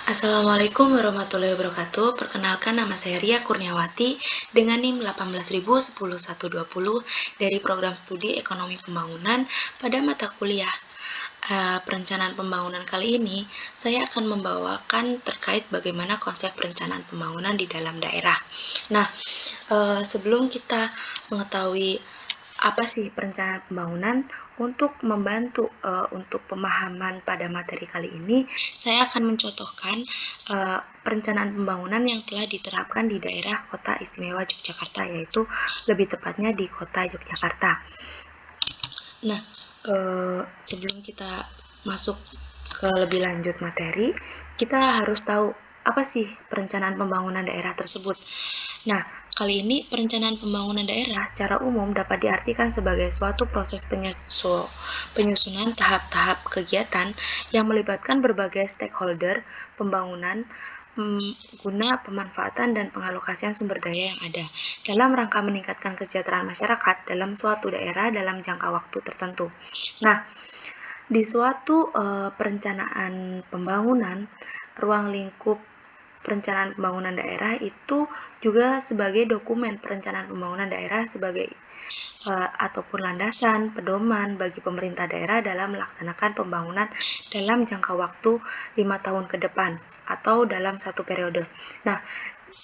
Assalamualaikum warahmatullahi wabarakatuh. Perkenalkan, nama saya Ria Kurniawati dengan NIM 1810120 dari program studi Ekonomi Pembangunan pada mata kuliah perencanaan pembangunan. Kali ini saya akan membawakan terkait bagaimana konsep perencanaan pembangunan di dalam daerah. Nah, sebelum kita mengetahui apa sih perencanaan pembangunan, untuk membantu untuk pemahaman pada materi kali ini, saya akan mencontohkan perencanaan pembangunan yang telah diterapkan di daerah Kota Istimewa Yogyakarta, yaitu lebih tepatnya di Kota Yogyakarta. Nah, sebelum kita masuk ke lebih lanjut materi, kita harus tahu apa sih perencanaan pembangunan daerah tersebut. Nah, kali ini perencanaan pembangunan daerah secara umum dapat diartikan sebagai suatu proses penyusunan tahap-tahap kegiatan yang melibatkan berbagai stakeholder pembangunan guna pemanfaatan dan pengalokasian sumber daya yang ada dalam rangka meningkatkan kesejahteraan masyarakat dalam suatu daerah dalam jangka waktu tertentu. Nah, di suatu perencanaan pembangunan, ruang lingkup perencanaan pembangunan daerah itu juga sebagai dokumen perencanaan pembangunan daerah sebagai ataupun landasan pedoman bagi pemerintah daerah dalam melaksanakan pembangunan dalam jangka waktu 5 tahun ke depan atau dalam satu periode. Nah,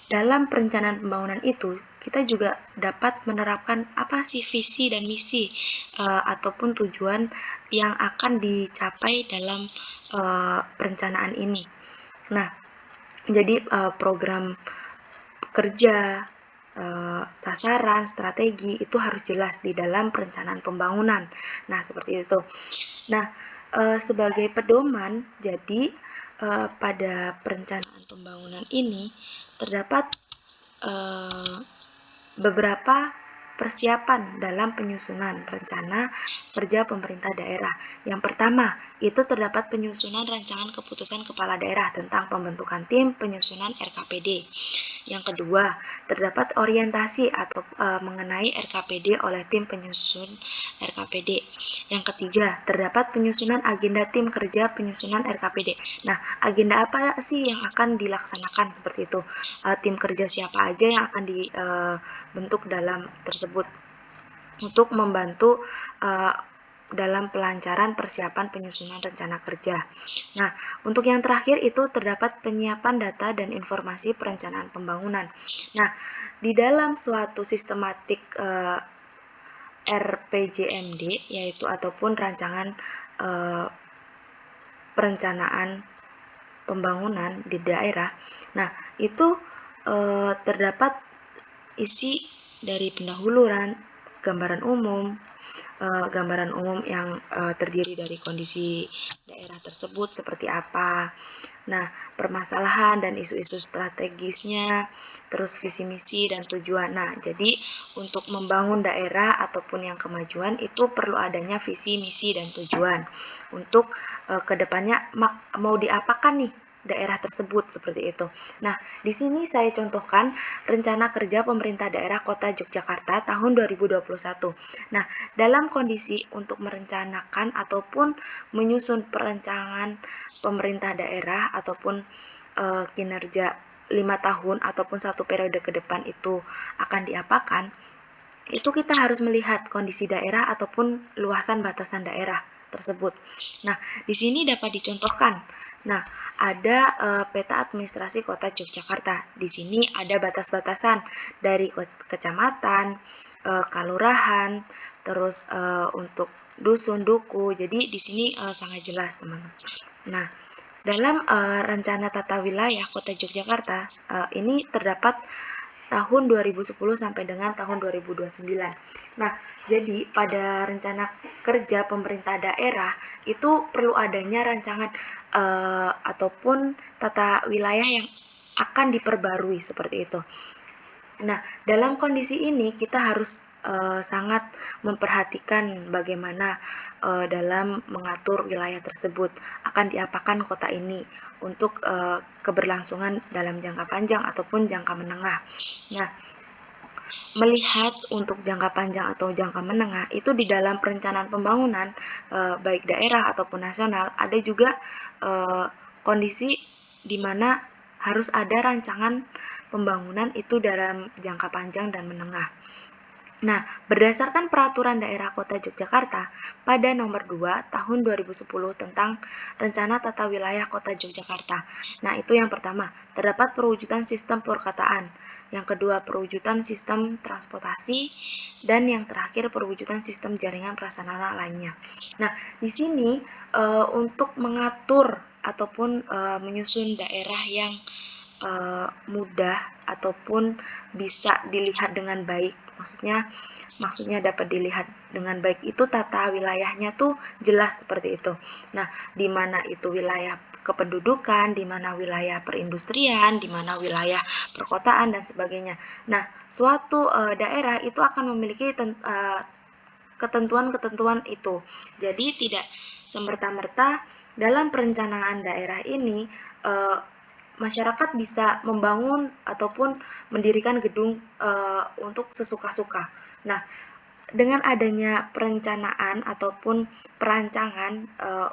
dalam perencanaan pembangunan itu kita juga dapat menerapkan apa sih visi dan misi ataupun tujuan yang akan dicapai dalam perencanaan ini. Nah, jadi program kerja, sasaran, strategi itu harus jelas di dalam perencanaan pembangunan. Nah, seperti itu. Nah, sebagai pedoman, jadi pada perencanaan pembangunan ini terdapat beberapa persiapan dalam penyusunan rencana kerja pemerintah daerah. Yang pertama, itu terdapat penyusunan rancangan keputusan kepala daerah tentang pembentukan tim penyusunan RKPD. Yang kedua, terdapat orientasi atau mengenai RKPD oleh tim penyusun RKPD. Yang ketiga, terdapat penyusunan agenda tim kerja penyusunan RKPD. Nah, agenda apa sih yang akan dilaksanakan seperti itu? Tim kerja siapa aja yang akan dibentuk dalam tersebut untuk membantu dalam pelancaran persiapan penyusunan rencana kerja. Nah, untuk yang terakhir itu terdapat penyiapan data dan informasi perencanaan pembangunan. Nah, di dalam suatu sistematik RPJMD, yaitu ataupun rancangan perencanaan pembangunan di daerah. Nah, itu terdapat isi dari pendahuluan, gambaran umum yang terdiri dari kondisi daerah tersebut seperti apa. Nah, permasalahan dan isu-isu strategisnya, terus visi misi dan tujuan. Nah, jadi untuk membangun daerah ataupun yang kemajuan itu perlu adanya visi misi dan tujuan. Untuk kedepannya mau diapakan nih daerah tersebut seperti itu. Nah, di sini saya contohkan rencana kerja pemerintah daerah Kota Yogyakarta tahun 2021. Nah, dalam kondisi untuk merencanakan ataupun menyusun perencanaan pemerintah daerah ataupun kinerja 5 tahun ataupun satu periode ke depan itu akan diapakan, itu kita harus melihat kondisi daerah ataupun luasan batasan daerah tersebut. Nah, di sini dapat dicontohkan. Nah, ada peta administrasi Kota Yogyakarta. Di sini ada batas-batasan dari kecamatan, kalurahan, terus untuk dusun, duku. Jadi di sini sangat jelas, teman-teman. Nah, dalam rencana tata wilayah Kota Yogyakarta ini terdapat tahun 2010 sampai dengan tahun 2029. Nah, jadi pada rencana kerja pemerintah daerah itu perlu adanya rancangan ataupun tata wilayah yang akan diperbarui seperti itu. Nah, dalam kondisi ini kita harus sangat memperhatikan bagaimana dalam mengatur wilayah tersebut akan diapakan kota ini untuk keberlangsungan dalam jangka panjang ataupun jangka menengah. Nah, melihat untuk jangka panjang atau jangka menengah itu di dalam perencanaan pembangunan baik daerah ataupun nasional ada juga kondisi di mana harus ada rancangan pembangunan itu dalam jangka panjang dan menengah. Nah, berdasarkan Peraturan Daerah Kota Yogyakarta pada nomor 2 tahun 2010 tentang Rencana Tata Wilayah Kota Yogyakarta. Nah, itu yang pertama, terdapat perwujudan sistem perkotaan. Yang kedua, perwujudan sistem transportasi, dan yang terakhir perwujudan sistem jaringan prasarana lainnya. Nah, di sini untuk mengatur ataupun menyusun daerah yang mudah ataupun bisa dilihat dengan baik, maksudnya dapat dilihat dengan baik itu tata wilayahnya tuh jelas seperti itu. Nah, di mana itu wilayah kependudukan, di mana wilayah perindustrian, di mana wilayah perkotaan dan sebagainya. Nah, suatu daerah itu akan memiliki ketentuan-ketentuan itu. Jadi tidak semerta-merta dalam perencanaan daerah ini masyarakat bisa membangun ataupun mendirikan gedung untuk sesuka-suka. Nah, dengan adanya perencanaan ataupun perancangan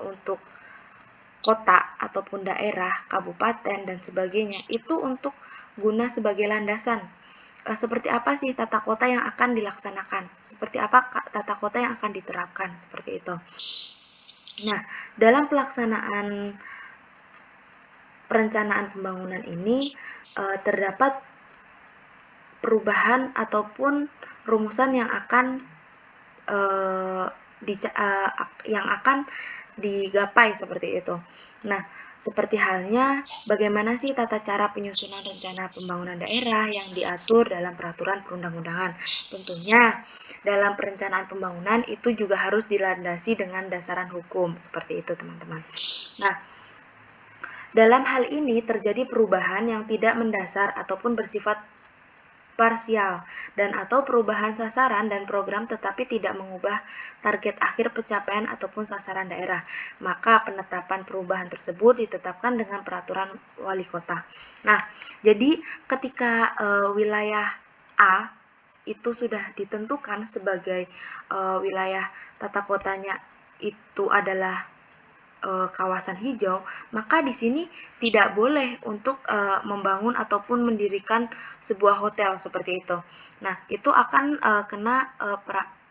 untuk kota ataupun daerah, kabupaten dan sebagainya, itu untuk guna sebagai landasan. Seperti apa sih tata kota yang akan dilaksanakan? Seperti apa tata kota yang akan diterapkan? Seperti itu. Nah, dalam pelaksanaan perencanaan pembangunan ini terdapat perubahan ataupun rumusan yang akan digapai seperti itu. Nah, seperti halnya bagaimana sih tata cara penyusunan rencana pembangunan daerah yang diatur dalam peraturan perundang-undangan. Tentunya dalam perencanaan pembangunan itu juga harus dilandasi dengan dasaran hukum, seperti itu teman-teman. Nah, dalam hal ini terjadi perubahan yang tidak mendasar ataupun bersifat parsial dan atau perubahan sasaran dan program tetapi tidak mengubah target akhir pencapaian ataupun sasaran daerah. Maka penetapan perubahan tersebut ditetapkan dengan peraturan wali kota. Nah, jadi ketika wilayah A itu sudah ditentukan sebagai wilayah tata kotanya itu adalah kawasan hijau, maka di sini tidak boleh untuk membangun ataupun mendirikan sebuah hotel seperti itu. Nah, itu akan kena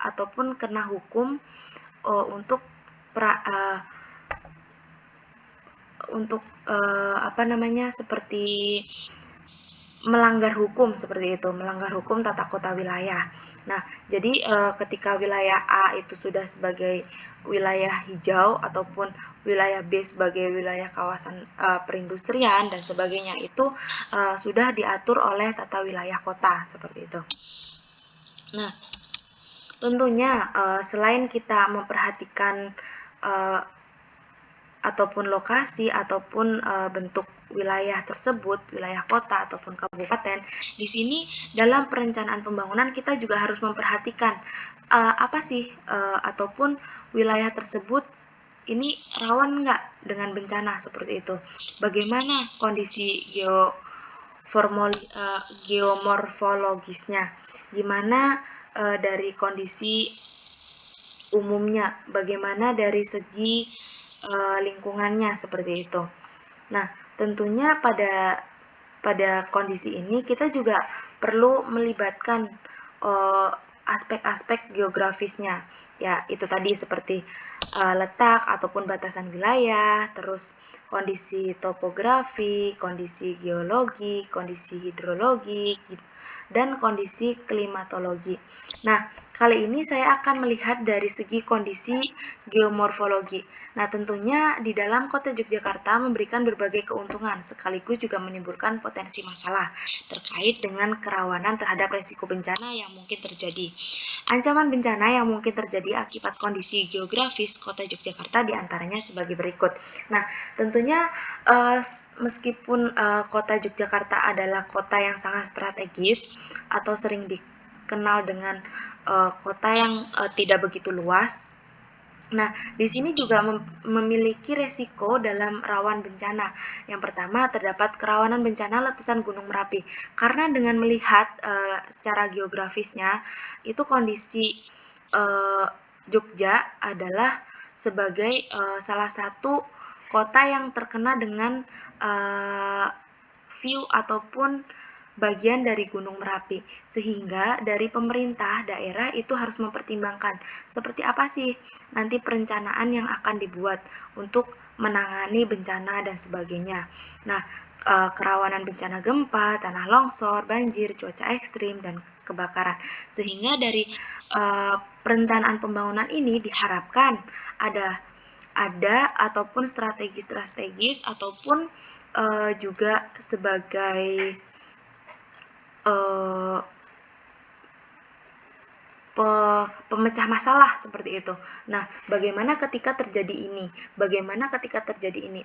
ataupun kena hukum untuk seperti melanggar hukum seperti itu, melanggar hukum tata kota wilayah. Nah, jadi ketika wilayah A itu sudah sebagai wilayah hijau ataupun wilayah B sebagai wilayah kawasan perindustrian dan sebagainya itu sudah diatur oleh tata wilayah kota seperti itu. Nah, tentunya selain kita memperhatikan ataupun lokasi ataupun bentuk wilayah tersebut, wilayah kota ataupun kabupaten, di sini dalam perencanaan pembangunan kita juga harus memperhatikan apa sih ataupun wilayah tersebut ini rawan nggak dengan bencana seperti itu. Bagaimana kondisi geomorfologisnya, gimana dari kondisi umumnya, bagaimana dari segi lingkungannya seperti itu. Nah, tentunya pada kondisi ini kita juga perlu melibatkan aspek-aspek geografisnya. Ya, itu tadi seperti letak ataupun batasan wilayah, terus kondisi topografi, kondisi geologi, kondisi hidrologi, dan kondisi klimatologi. Nah, kali ini saya akan melihat dari segi kondisi geomorfologi. Nah, tentunya di dalam kota Yogyakarta memberikan berbagai keuntungan, sekaligus juga menimbulkan potensi masalah terkait dengan kerawanan terhadap risiko bencana yang mungkin terjadi. Ancaman bencana yang mungkin terjadi akibat kondisi geografis kota Yogyakarta diantaranya sebagai berikut. Nah, tentunya meskipun kota Yogyakarta adalah kota yang sangat strategis atau sering dikenal dengan kota yang tidak begitu luas. Nah, di sini juga memiliki resiko dalam rawan bencana. Yang pertama, terdapat kerawanan bencana letusan Gunung Merapi. Karena dengan melihat secara geografisnya, itu kondisi Jogja adalah sebagai salah satu kota yang terkena dengan view ataupun bagian dari Gunung Merapi, sehingga dari pemerintah daerah itu harus mempertimbangkan seperti apa sih nanti perencanaan yang akan dibuat untuk menangani bencana dan sebagainya. Nah, kerawanan bencana gempa, tanah longsor, banjir, cuaca ekstrim, dan kebakaran. Sehingga dari perencanaan pembangunan ini diharapkan ada ataupun strategis ataupun juga sebagai pemecah masalah seperti itu. Nah, bagaimana ketika terjadi ini?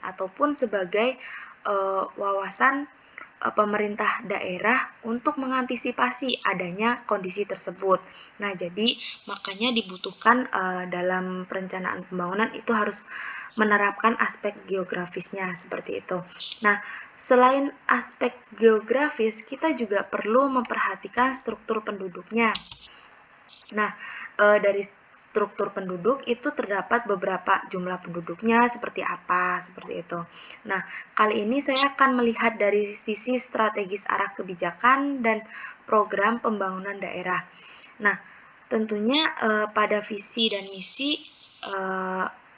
Ataupun sebagai wawasan pemerintah daerah untuk mengantisipasi adanya kondisi tersebut. Nah, jadi makanya dibutuhkan dalam perencanaan pembangunan itu harus menerapkan aspek geografisnya seperti itu. Nah, selain aspek geografis, kita juga perlu memperhatikan struktur penduduknya. Nah, dari struktur penduduk itu terdapat beberapa jumlah penduduknya seperti apa, seperti itu. Nah, kali ini saya akan melihat dari sisi strategis arah kebijakan dan program pembangunan daerah. Nah, tentunya pada visi dan misi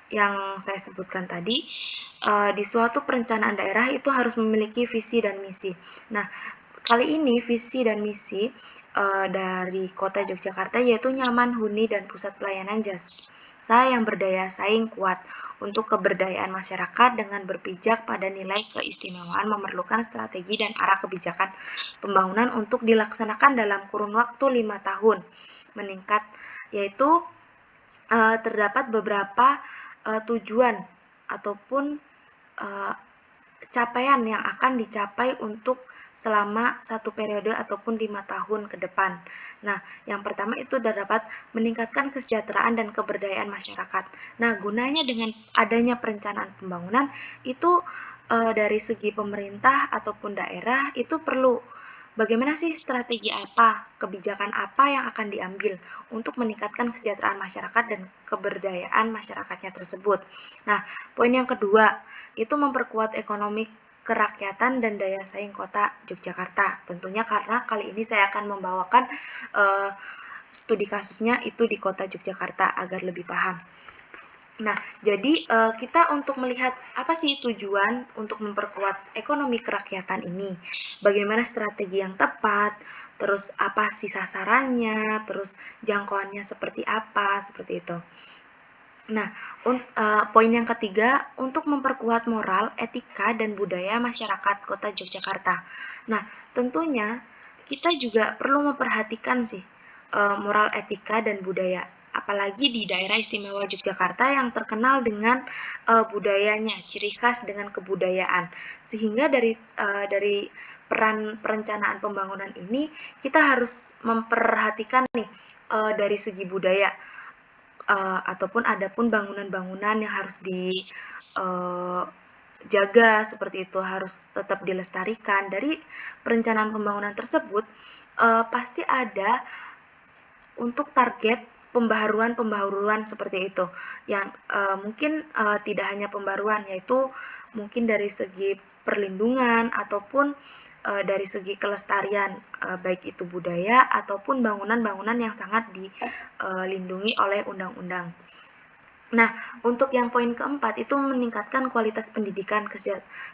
yang saya sebutkan tadi, di suatu perencanaan daerah itu harus memiliki visi dan misi. Nah, kali ini visi dan misi dari Kota Yogyakarta yaitu nyaman, huni, dan pusat pelayanan jasa yang berdaya saing kuat. Untuk keberdayaan masyarakat dengan berpijak pada nilai keistimewaan memerlukan strategi dan arah kebijakan pembangunan untuk dilaksanakan dalam kurun waktu 5 tahun meningkat, yaitu terdapat beberapa tujuan ataupun capaian yang akan dicapai untuk selama satu periode ataupun 5 tahun ke depan. Nah, yang pertama itu dapat meningkatkan kesejahteraan dan keberdayaan masyarakat. Nah, gunanya dengan adanya perencanaan pembangunan itu dari segi pemerintah ataupun daerah itu perlu bagaimana sih strategi apa, kebijakan apa yang akan diambil untuk meningkatkan kesejahteraan masyarakat dan keberdayaan masyarakatnya tersebut. Nah, poin yang kedua itu memperkuat ekonomi kerakyatan dan daya saing Kota Yogyakarta. Tentunya karena kali ini saya akan membawakan studi kasusnya itu di Kota Yogyakarta agar lebih paham. Nah, jadi kita untuk melihat apa sih tujuan untuk memperkuat ekonomi kerakyatan ini, bagaimana strategi yang tepat, terus apa sih sasarannya, terus jangkauannya seperti apa, seperti itu. Nah, poin yang ketiga, untuk memperkuat moral, etika, dan budaya masyarakat Kota Yogyakarta. Nah, tentunya kita juga perlu memperhatikan sih moral, etika, dan budaya. Apalagi di daerah istimewa Yogyakarta yang terkenal dengan budayanya, ciri khas dengan kebudayaan. Sehingga dari peran perencanaan pembangunan ini, kita harus memperhatikan nih dari segi budaya. Ataupun adapun bangunan-bangunan yang harus dijaga seperti itu harus tetap dilestarikan. Dari perencanaan pembangunan tersebut pasti ada untuk target pembaharuan seperti itu yang mungkin tidak hanya pembaruan, yaitu mungkin dari segi perlindungan ataupun dari segi kelestarian baik itu budaya ataupun bangunan-bangunan yang sangat dilindungi oleh undang-undang. Nah, untuk yang poin keempat itu meningkatkan kualitas pendidikan,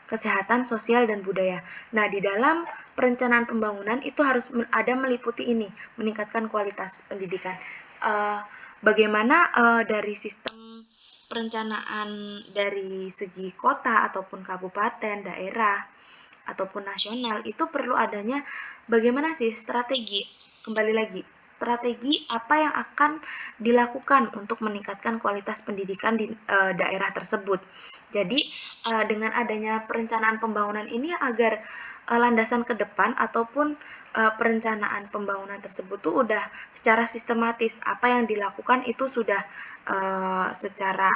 kesehatan, sosial, dan budaya. Nah, di dalam perencanaan pembangunan itu harus ada meliputi ini, meningkatkan kualitas pendidikan. Bagaimana dari sistem perencanaan dari segi kota ataupun kabupaten, daerah, ataupun nasional itu perlu adanya bagaimana sih strategi, kembali lagi strategi apa yang akan dilakukan untuk meningkatkan kualitas pendidikan di daerah tersebut. Jadi dengan adanya perencanaan pembangunan ini agar landasan ke depan ataupun perencanaan pembangunan tersebut tuh udah secara sistematis apa yang dilakukan itu sudah secara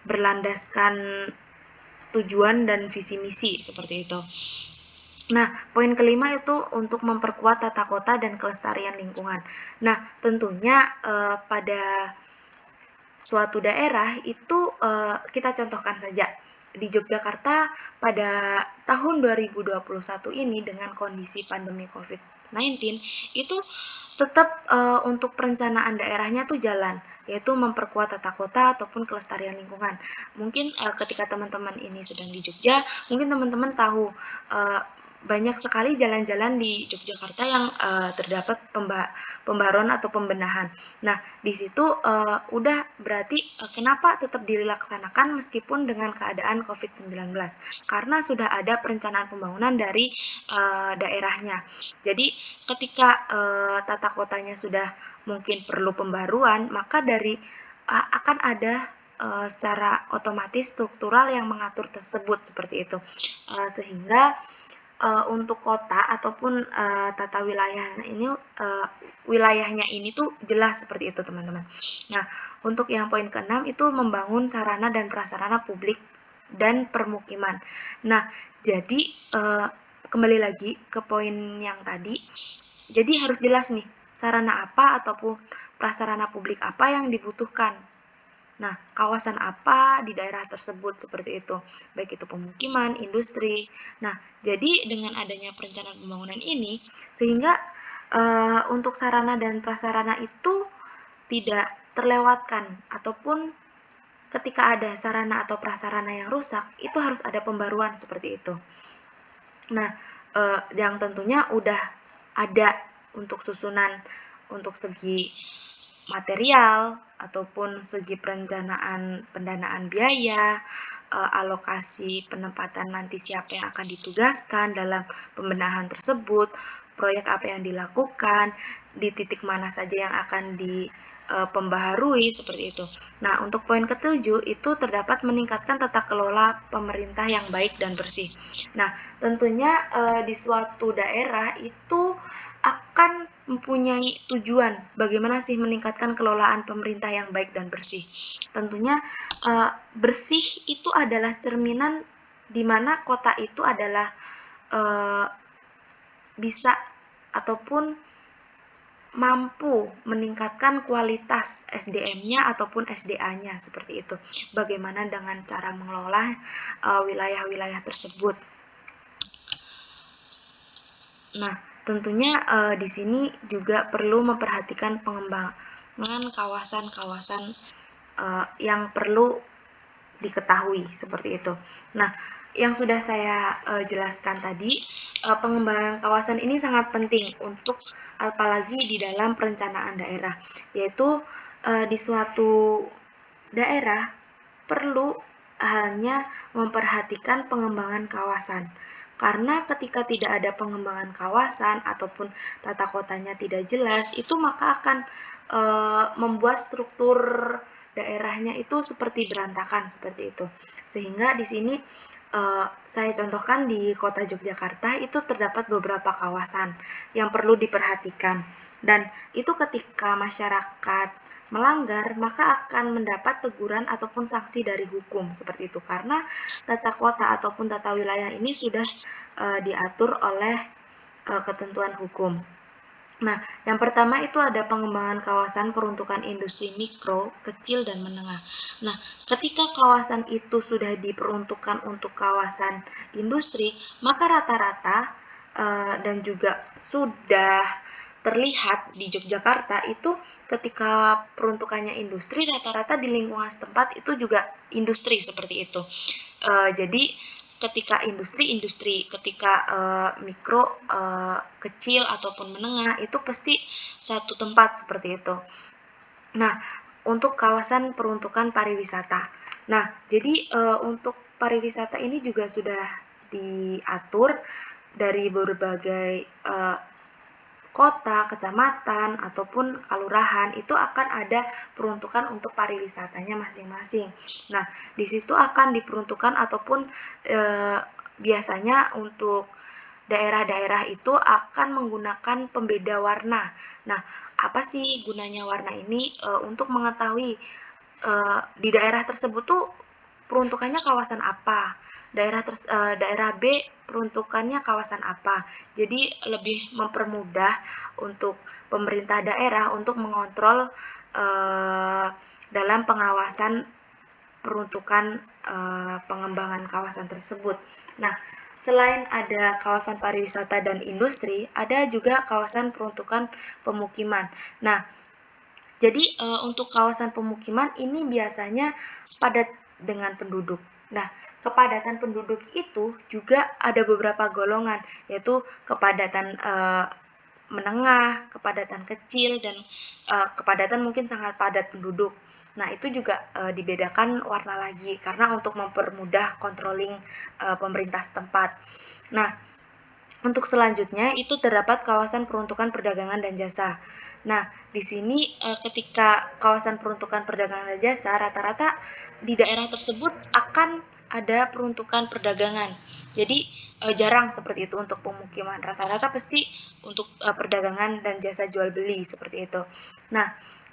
berlandaskan tujuan dan visi misi seperti itu. Nah, poin kelima itu untuk memperkuat tata kota dan kelestarian lingkungan. Nah, tentunya pada suatu daerah itu kita contohkan saja di Yogyakarta pada tahun 2021 ini dengan kondisi pandemi COVID-19 itu tetap untuk perencanaan daerahnya tuh jalan, yaitu memperkuat tata kota ataupun kelestarian lingkungan. Mungkin ketika teman-teman ini sedang di Jogja, mungkin teman-teman tahu banyak sekali jalan-jalan di Yogyakarta yang terdapat pembaruan atau pembenahan. Nah, di situ udah berarti kenapa tetap dilaksanakan meskipun dengan keadaan COVID-19? Karena sudah ada perencanaan pembangunan dari daerahnya. Jadi, ketika tata kotanya sudah mungkin perlu pembaruan, maka dari akan ada secara otomatis struktural yang mengatur tersebut seperti itu. Sehingga untuk kota ataupun tata wilayahnya ini tuh jelas seperti itu, teman-teman. Nah, untuk yang poin ke-6 itu membangun sarana dan prasarana publik dan permukiman. Nah, jadi kembali lagi ke poin yang tadi. Jadi harus jelas nih, sarana apa ataupun prasarana publik apa yang dibutuhkan. Nah, kawasan apa di daerah tersebut seperti itu, baik itu pemukiman, industri. Nah, jadi dengan adanya perencanaan pembangunan ini, sehingga untuk sarana dan prasarana itu tidak terlewatkan, ataupun ketika ada sarana atau prasarana yang rusak, itu harus ada pembaruan seperti itu. Nah, yang tentunya udah ada untuk susunan untuk segi material ataupun segi perencanaan pendanaan biaya, alokasi penempatan nanti siapa yang akan ditugaskan dalam pembenahan tersebut, proyek apa yang dilakukan, di titik mana saja yang akan pembaharui seperti itu. Nah, untuk poin ke-7 itu terdapat meningkatkan tata kelola pemerintah yang baik dan bersih. Nah, tentunya di suatu daerah itu akan mempunyai tujuan bagaimana sih meningkatkan kelolaan pemerintah yang baik dan bersih. Tentunya bersih itu adalah cerminan di mana kota itu adalah bisa ataupun mampu meningkatkan kualitas SDM-nya ataupun SDA-nya seperti itu. Bagaimana dengan cara mengelola wilayah-wilayah tersebut. Nah, tentunya di sini juga perlu memperhatikan pengembangan kawasan-kawasan yang perlu diketahui seperti itu. Nah, yang sudah saya jelaskan tadi, pengembangan kawasan ini sangat penting untuk apalagi di dalam perencanaan daerah, yaitu di suatu daerah perlu hanya memperhatikan pengembangan kawasan. Karena ketika tidak ada pengembangan kawasan ataupun tata kotanya tidak jelas, itu maka akan membuat struktur daerahnya itu seperti berantakan seperti itu. Sehingga di sini saya contohkan di kota Yogyakarta itu terdapat beberapa kawasan yang perlu diperhatikan, dan itu ketika masyarakat melanggar maka akan mendapat teguran ataupun sanksi dari hukum seperti itu, karena tata kota ataupun tata wilayah ini sudah diatur oleh ketentuan hukum. Nah, yang pertama itu ada pengembangan kawasan peruntukan industri mikro, kecil, dan menengah. Nah, ketika kawasan itu sudah diperuntukkan untuk kawasan industri, maka rata-rata dan juga sudah terlihat di Yogyakarta itu ketika peruntukannya industri, rata-rata di lingkungan setempat itu juga industri seperti itu. Jadi ketika industri, ketika mikro, kecil ataupun menengah itu pasti satu tempat seperti itu. Nah, untuk kawasan peruntukan pariwisata. Nah, jadi untuk pariwisata ini juga sudah diatur dari berbagai kota, kecamatan, ataupun kelurahan itu akan ada peruntukan untuk pariwisatanya masing-masing. Nah, di situ akan diperuntukkan ataupun biasanya untuk daerah-daerah itu akan menggunakan pembeda warna. Nah, apa sih gunanya warna ini? Untuk mengetahui di daerah tersebut tuh peruntukannya kawasan apa, daerah B peruntukannya kawasan apa. Jadi lebih mempermudah untuk pemerintah daerah untuk mengontrol dalam pengawasan peruntukan pengembangan kawasan tersebut. Nah, selain ada kawasan pariwisata dan industri, ada juga kawasan peruntukan pemukiman. Nah, jadi untuk kawasan pemukiman ini biasanya padat dengan penduduk. Nah, kepadatan penduduk itu juga ada beberapa golongan, yaitu kepadatan menengah, kepadatan kecil, dan kepadatan mungkin sangat padat penduduk. Nah, itu juga dibedakan warna lagi karena untuk mempermudah controlling pemerintah setempat. Nah, untuk selanjutnya itu terdapat kawasan peruntukan perdagangan dan jasa. Nah, di sini ketika kawasan peruntukan perdagangan dan jasa, rata-rata di daerah tersebut akan ada peruntukan perdagangan. Jadi jarang seperti itu untuk pemukiman. Rata-rata pasti untuk perdagangan dan jasa jual beli seperti itu. Nah,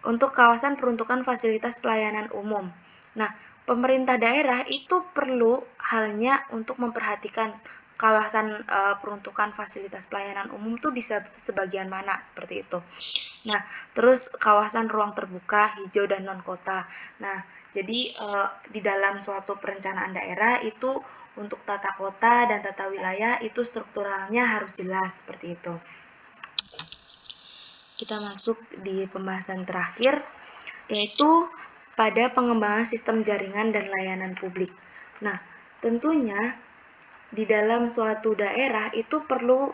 untuk kawasan peruntukan fasilitas pelayanan umum. Nah, pemerintah daerah itu perlu halnya untuk memperhatikan kawasan peruntukan fasilitas pelayanan umum tuh di sebagian mana seperti itu. Nah, terus kawasan ruang terbuka, hijau dan non kota. Nah, jadi di dalam suatu perencanaan daerah itu untuk tata kota dan tata wilayah itu strukturalnya harus jelas seperti itu. Kita masuk di pembahasan terakhir, yaitu pada pengembangan sistem jaringan dan layanan publik. Nah, tentunya di dalam suatu daerah itu perlu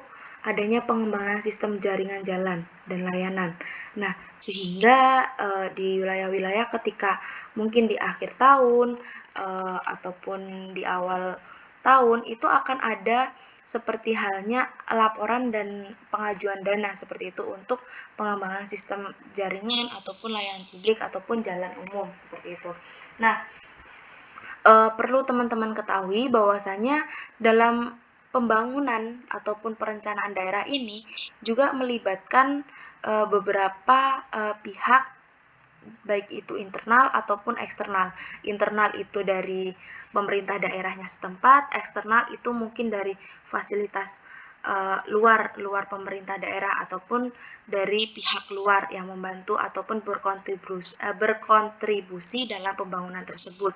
adanya pengembangan sistem jaringan jalan dan layanan. Nah, sehingga di wilayah-wilayah ketika mungkin di akhir tahun ataupun di awal tahun itu akan ada seperti halnya laporan dan pengajuan dana seperti itu untuk pengembangan sistem jaringan ataupun layanan publik ataupun jalan umum seperti itu. Nah, perlu teman-teman ketahui bahwasanya dalam pembangunan ataupun perencanaan daerah ini juga melibatkan beberapa pihak, baik itu internal ataupun eksternal. Internal itu dari pemerintah daerahnya setempat, eksternal itu mungkin dari fasilitas luar pemerintah daerah ataupun dari pihak luar yang membantu ataupun berkontribusi dalam pembangunan tersebut.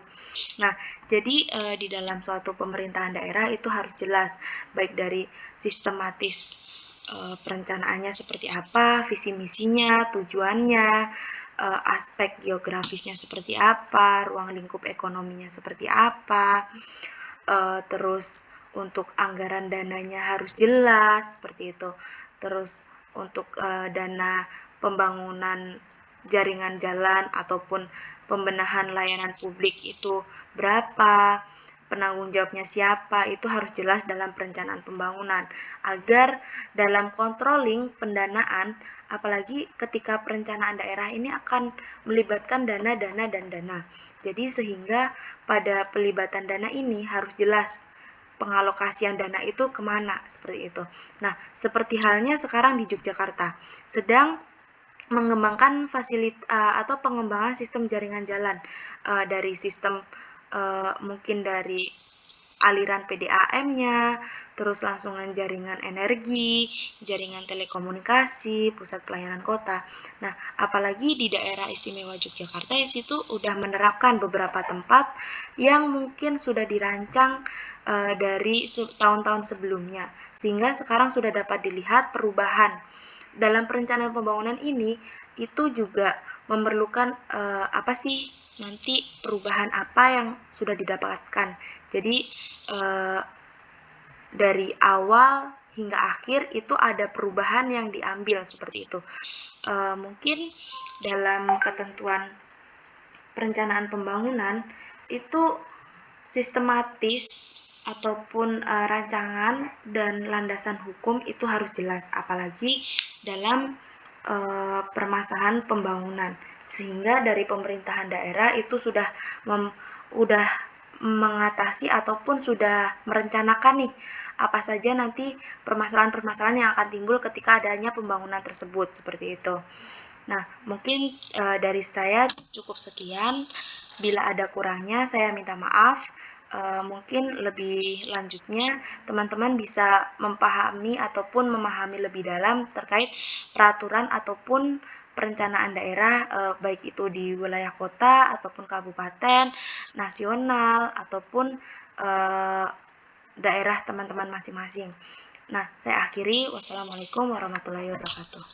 Nah, jadi di dalam suatu pemerintahan daerah itu harus jelas baik dari sistematis perencanaannya seperti apa, visi misinya, tujuannya, aspek geografisnya seperti apa, ruang lingkup ekonominya seperti apa, terus untuk anggaran dananya harus jelas seperti itu. Terus untuk dana pembangunan jaringan jalan ataupun pembenahan layanan publik itu berapa, penanggung jawabnya siapa, itu harus jelas dalam perencanaan pembangunan agar dalam controlling pendanaan, apalagi ketika perencanaan daerah ini akan melibatkan dana. Jadi sehingga pada pelibatan dana ini harus jelas pengalokasian dana itu kemana seperti itu. Nah, seperti halnya sekarang di Yogyakarta sedang mengembangkan atau pengembangan sistem jaringan jalan dari sistem mungkin dari aliran PDAM-nya, terus langsungan jaringan energi, jaringan telekomunikasi, pusat pelayanan kota. Nah, apalagi di daerah istimewa Yogyakarta di situ udah menerapkan beberapa tempat yang mungkin sudah dirancang dari tahun-tahun sebelumnya, sehingga sekarang sudah dapat dilihat perubahan. Dalam perencanaan pembangunan ini itu juga memerlukan apa sih nanti perubahan apa yang sudah didapatkan. Jadi dari awal hingga akhir itu ada perubahan yang diambil seperti itu. Mungkin dalam ketentuan perencanaan pembangunan itu sistematis ataupun rancangan dan landasan hukum itu harus jelas, apalagi dalam permasalahan pembangunan, sehingga dari pemerintahan daerah itu sudah mengatasi ataupun sudah merencanakan nih apa saja nanti permasalahan-permasalahan yang akan timbul ketika adanya pembangunan tersebut seperti itu. Nah, mungkin dari saya cukup sekian. Bila ada kurangnya saya minta maaf. Mungkin lebih lanjutnya teman-teman bisa memahami ataupun memahami lebih dalam terkait peraturan ataupun perencanaan daerah, baik itu di wilayah kota ataupun kabupaten, nasional ataupun daerah teman-teman masing-masing. Nah, saya akhiri. Wassalamualaikum warahmatullahi wabarakatuh.